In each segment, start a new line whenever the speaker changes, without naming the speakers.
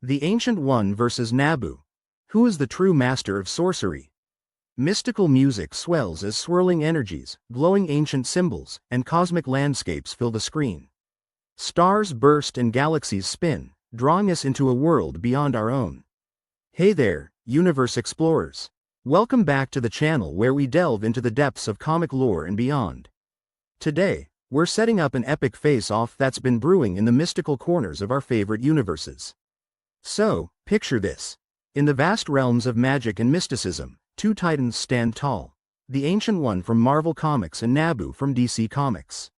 The Ancient One versus Nabu. Who is the true master of sorcery? Mystical music swells as swirling energies, glowing ancient symbols, and cosmic landscapes fill the screen. Stars burst and galaxies spin, drawing us into a world beyond our own. Hey there, universe explorers. Welcome back to the channel where we delve into the depths of comic lore and beyond. Today, we're setting up an epic face-off that's been brewing in the mystical corners of our favorite universes. So, picture this. In the vast realms of magic and mysticism, two titans stand tall. The Ancient One from Marvel Comics and Nabu from DC Comics.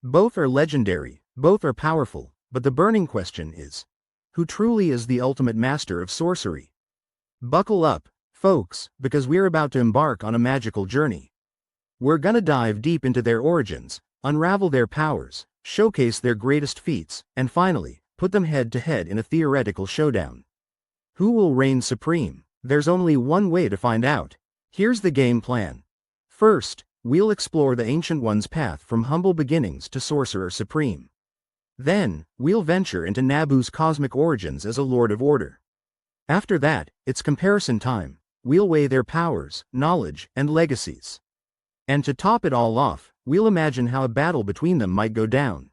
Both are legendary, both are powerful, but the burning question is, who truly is the ultimate master of sorcery? Buckle up, folks, because we're about to embark on a magical journey. We're gonna dive deep into their origins, unravel their powers, showcase their greatest feats, and finally, put them head-to-head in a theoretical showdown. Who will reign supreme? There's only one way to find out. Here's the game plan. First, we'll explore the Ancient One's path from humble beginnings to Sorcerer Supreme. Then, we'll venture into Nabu's cosmic origins as a Lord of Order. After that, it's comparison time. We'll weigh their powers, knowledge, and legacies. And to top it all off, we'll imagine how a battle between them might go down.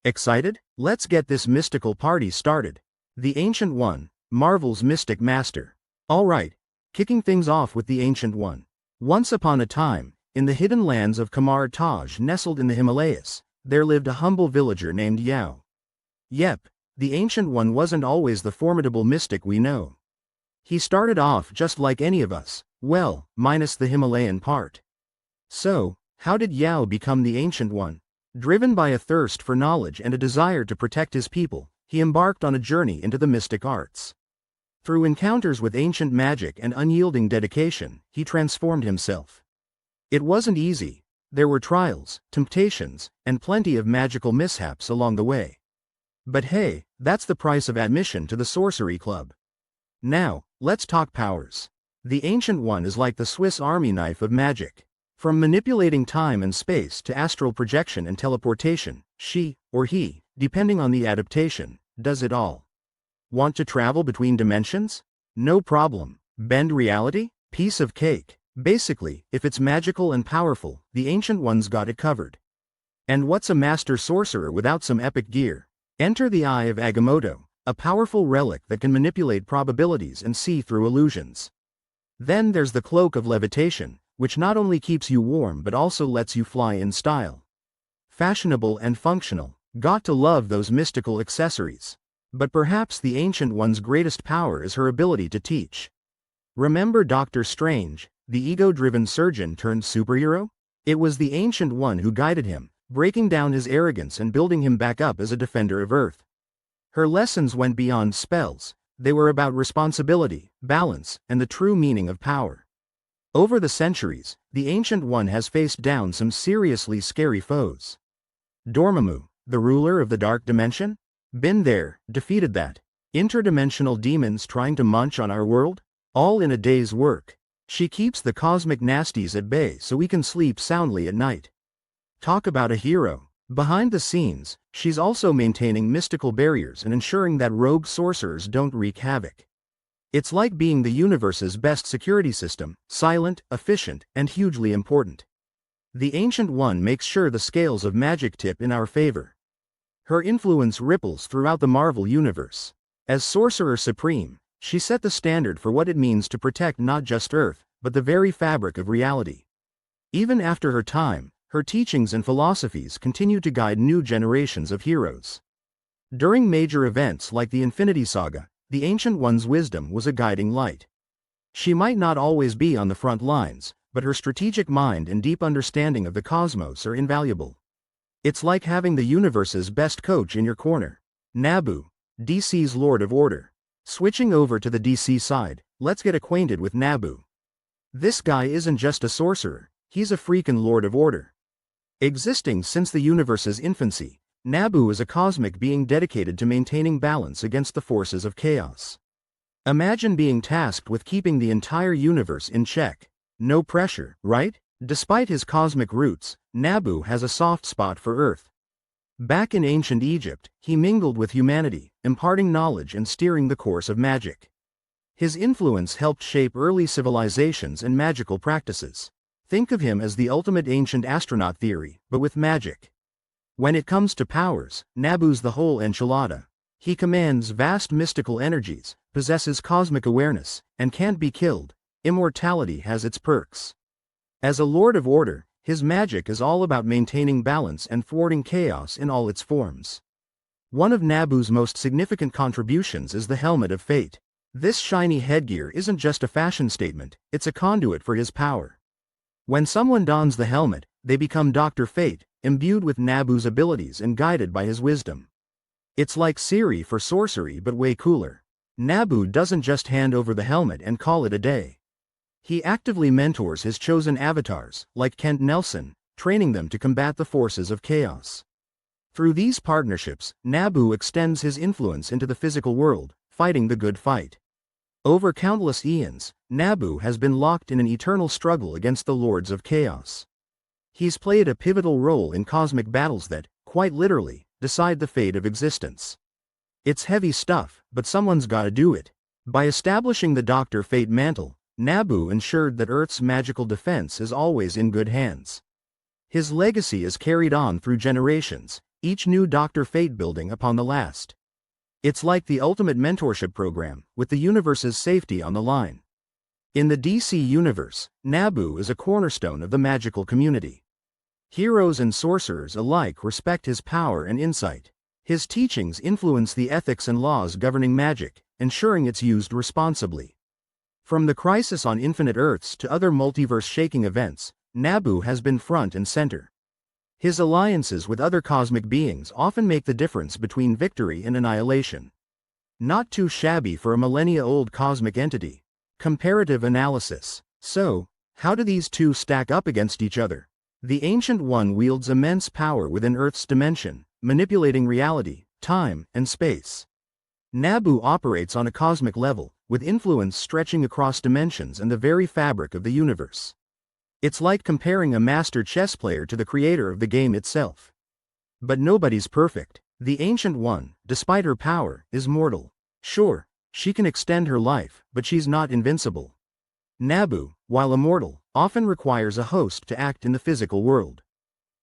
Excited? Let's get this mystical party started. The Ancient One, Marvel's mystic master. Alright, kicking things off with the Ancient One. Once upon a time, in the hidden lands of Kamar Taj nestled in the Himalayas, there lived a humble villager named Yao. Yep, the Ancient One wasn't always the formidable mystic we know. He started off just like any of us, well, minus the Himalayan part. So, how did Yao become the Ancient One? Driven by a thirst for knowledge and a desire to protect his people, he embarked on a journey into the mystic arts. Through encounters with ancient magic and unyielding dedication, he transformed himself. It wasn't easy. There were trials, temptations, and plenty of magical mishaps along the way. But hey, that's the price of admission to the Sorcery Club. Now, let's talk powers. The Ancient One is like the Swiss Army knife of magic. From manipulating time and space to astral projection and teleportation, she, or he, depending on the adaptation, does it all. Want to travel between dimensions? No problem. Bend reality? Piece of cake. Basically, if it's magical and powerful, the Ancient One's got it covered. And what's a master sorcerer without some epic gear? Enter the Eye of Agamotto, a powerful relic that can manipulate probabilities and see through illusions. Then there's the Cloak of Levitation, which not only keeps you warm but also lets you fly in style. Fashionable and functional. Got to love those mystical accessories. But perhaps the Ancient One's greatest power is her ability to teach. Remember Doctor Strange, the ego-driven surgeon turned superhero? It was the Ancient One who guided him, breaking down his arrogance and building him back up as a defender of Earth. Her lessons went beyond spells. They were about responsibility, balance, and the true meaning of power. Over the centuries, the Ancient One has faced down some seriously scary foes. Dormammu, the ruler of the Dark Dimension? Been there, defeated that. Interdimensional demons trying to munch on our world? All in a day's work. She keeps the cosmic nasties at bay so we can sleep soundly at night. Talk about a hero. Behind the scenes, she's also maintaining mystical barriers and ensuring that rogue sorcerers don't wreak havoc. It's like being the universe's best security system, silent, efficient, and hugely important. The Ancient One makes sure the scales of magic tip in our favor. Her influence ripples throughout the Marvel Universe. As Sorcerer Supreme, she set the standard for what it means to protect not just Earth, but the very fabric of reality. Even after her time, her teachings and philosophies continue to guide new generations of heroes. During major events like the Infinity Saga, the Ancient One's wisdom was a guiding light. She might not always be on the front lines, but her strategic mind and deep understanding of the cosmos are invaluable. It's like having the universe's best coach in your corner. Nabu, DC's Lord of Order. Switching over to the DC side, let's get acquainted with Nabu. This guy isn't just a sorcerer, he's a freakin' Lord of Order. Existing since the universe's infancy, Nabu is a cosmic being dedicated to maintaining balance against the forces of chaos. Imagine being tasked with keeping the entire universe in check. No pressure, right? Despite his cosmic roots, Nabu has a soft spot for Earth. Back in ancient Egypt, he mingled with humanity, imparting knowledge and steering the course of magic. His influence helped shape early civilizations and magical practices. Think of him as the ultimate ancient astronaut theory, but with magic. When it comes to powers, Nabu's the whole enchilada. He commands vast mystical energies, possesses cosmic awareness, and can't be killed. Immortality has its perks. As a Lord of Order, his magic is all about maintaining balance and thwarting chaos in all its forms. One of Nabu's most significant contributions is the Helmet of Fate. This shiny headgear isn't just a fashion statement, it's a conduit for his power. When someone dons the helmet, they become Dr. Fate, imbued with Nabu's abilities and guided by his wisdom. It's like Siri for sorcery but way cooler. Nabu doesn't just hand over the helmet and call it a day. He actively mentors his chosen avatars, like Kent Nelson, training them to combat the forces of chaos. Through these partnerships, Nabu extends his influence into the physical world, fighting the good fight. Over countless eons, Nabu has been locked in an eternal struggle against the Lords of Chaos. He's played a pivotal role in cosmic battles that, quite literally, decide the fate of existence. It's heavy stuff, but someone's gotta do it. By establishing the Dr. Fate mantle, Nabu ensured that Earth's magical defense is always in good hands. His legacy is carried on through generations, each new Dr. Fate building upon the last. It's like the ultimate mentorship program, with the universe's safety on the line. In the DC universe, Nabu is a cornerstone of the magical community. Heroes and sorcerers alike respect his power and insight. His teachings influence the ethics and laws governing magic, ensuring it's used responsibly. From the Crisis on Infinite Earths to other multiverse-shaking events, Nabu has been front and center. His alliances with other cosmic beings often make the difference between victory and annihilation. Not too shabby for a millennia-old cosmic entity. Comparative analysis. So, how do these two stack up against each other? The Ancient One wields immense power within Earth's dimension, manipulating reality, time, and space. Nabu operates on a cosmic level, with influence stretching across dimensions and the very fabric of the universe. It's like comparing a master chess player to the creator of the game itself. But nobody's perfect. The Ancient One, despite her power, is mortal. Sure, she can extend her life, but she's not invincible. Nabu, while immortal, often requires a host to act in the physical world.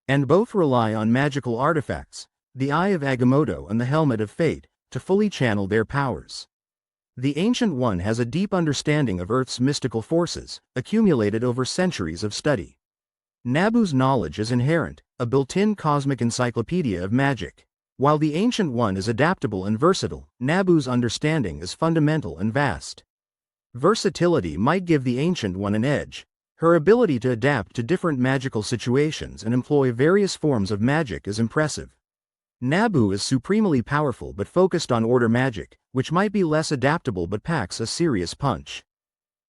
And both rely on magical artifacts, the Eye of Agamotto and the Helmet of Fate, to fully channel their powers. The Ancient One has a deep understanding of Earth's mystical forces, accumulated over centuries of study. Nabu's knowledge is inherent, a built-in cosmic encyclopedia of magic. While the Ancient One is adaptable and versatile, Nabu's understanding is fundamental and vast. Versatility might give the Ancient One an edge. Her ability to adapt to different magical situations and employ various forms of magic is impressive. Nabu is supremely powerful but focused on order magic, which might be less adaptable but packs a serious punch.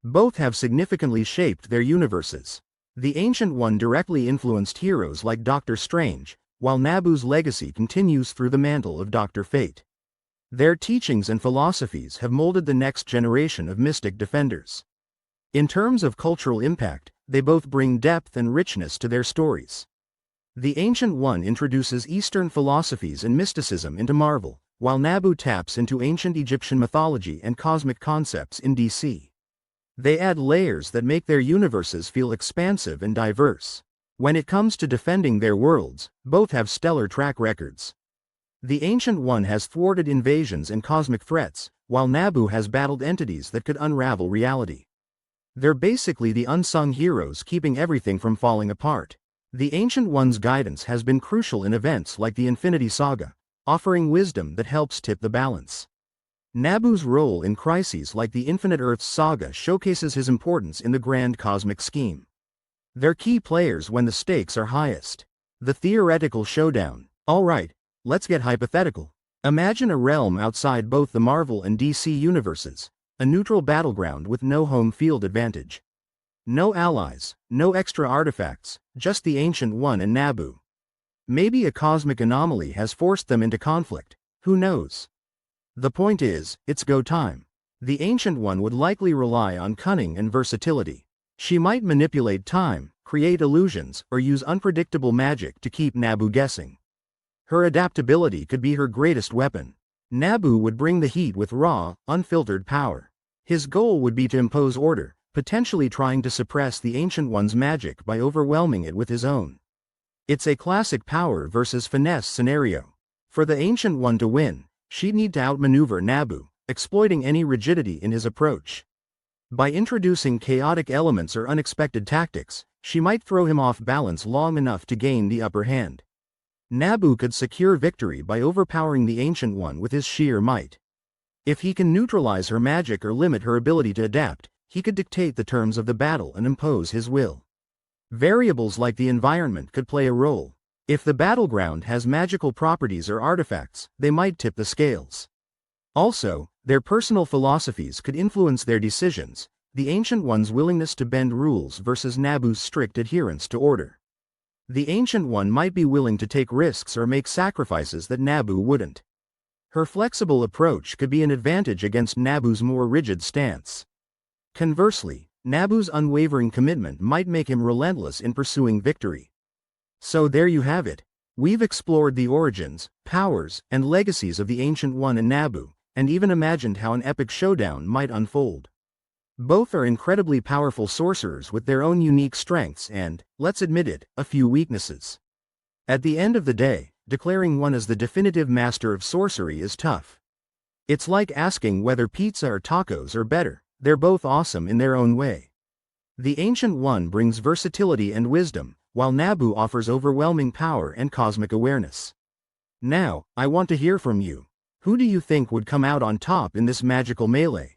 Both have significantly shaped their universes. The Ancient One directly influenced heroes like Doctor Strange, while Nabu's legacy continues through the mantle of Dr. Fate. Their teachings and philosophies have molded the next generation of mystic defenders. In terms of cultural impact, they both bring depth and richness to their stories. The Ancient One introduces Eastern philosophies and mysticism into Marvel, while Nabu taps into ancient Egyptian mythology and cosmic concepts in DC. They add layers that make their universes feel expansive and diverse. When it comes to defending their worlds, both have stellar track records. The Ancient One has thwarted invasions and cosmic threats, while Nabu has battled entities that could unravel reality. They're basically the unsung heroes keeping everything from falling apart. The Ancient One's guidance has been crucial in events like the Infinity Saga, offering wisdom that helps tip the balance. Nabu's role in crises like the Infinite Earths saga showcases his importance in the grand cosmic scheme. They're key players when the stakes are highest. The theoretical showdown. Alright, let's get hypothetical. Imagine a realm outside both the Marvel and DC universes, a neutral battleground with no home field advantage. No allies, no extra artifacts, just the Ancient One and Nabu. Maybe a cosmic anomaly has forced them into conflict, who knows? The point is, it's go time. The Ancient One would likely rely on cunning and versatility. She might manipulate time, create illusions, or use unpredictable magic to keep Nabu guessing. Her adaptability could be her greatest weapon. Nabu would bring the heat with raw, unfiltered power. His goal would be to impose order, potentially trying to suppress the Ancient One's magic by overwhelming it with his own. It's a classic power versus finesse scenario. For the Ancient One to win, she'd need to outmaneuver Nabu, exploiting any rigidity in his approach. By introducing chaotic elements or unexpected tactics, she might throw him off balance long enough to gain the upper hand. Nabu could secure victory by overpowering the Ancient One with his sheer might. If he can neutralize her magic or limit her ability to adapt, he could dictate the terms of the battle and impose his will. Variables like the environment could play a role. If the battleground has magical properties or artifacts, they might tip the scales. Also, their personal philosophies could influence their decisions, the Ancient One's willingness to bend rules versus Nabu's strict adherence to order. The Ancient One might be willing to take risks or make sacrifices that Nabu wouldn't. Her flexible approach could be an advantage against Nabu's more rigid stance. Conversely, Nabu's unwavering commitment might make him relentless in pursuing victory. So there you have it. We've explored the origins, powers, and legacies of the Ancient One and Nabu, and even imagined how an epic showdown might unfold. Both are incredibly powerful sorcerers with their own unique strengths and, let's admit it, a few weaknesses. At the end of the day, declaring one as the definitive master of sorcery is tough. It's like asking whether pizza or tacos are better. They're both awesome in their own way. The Ancient One brings versatility and wisdom, while Nabu offers overwhelming power and cosmic awareness. Now, I want to hear from you. Who do you think would come out on top in this magical melee?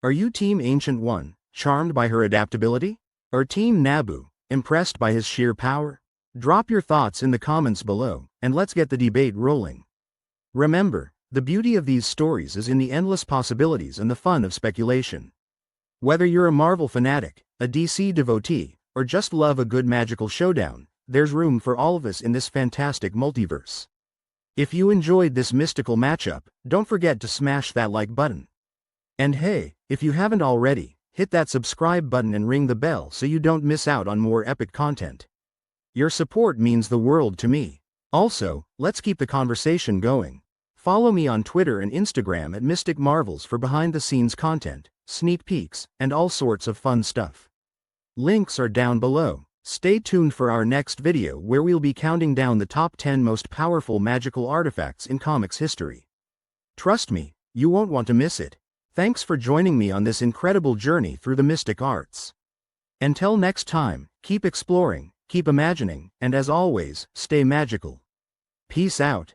Are you Team Ancient One, charmed by her adaptability? Or Team Nabu, impressed by his sheer power? Drop your thoughts in the comments below, and let's get the debate rolling. Remember, the beauty of these stories is in the endless possibilities and the fun of speculation. Whether you're a Marvel fanatic, a DC devotee, or just love a good magical showdown, there's room for all of us in this fantastic multiverse. If you enjoyed this mystical matchup, don't forget to smash that like button. And hey, if you haven't already, hit that subscribe button and ring the bell so you don't miss out on more epic content. Your support means the world to me. Also, let's keep the conversation going. Follow me on Twitter and Instagram at Mystic Marvels for behind-the-scenes content, sneak peeks, and all sorts of fun stuff. Links are down below. Stay tuned for our next video where we'll be counting down the top 10 most powerful magical artifacts in comics history. Trust me, you won't want to miss it. Thanks for joining me on this incredible journey through the mystic arts. Until next time, keep exploring, keep imagining, and as always, stay magical. Peace out.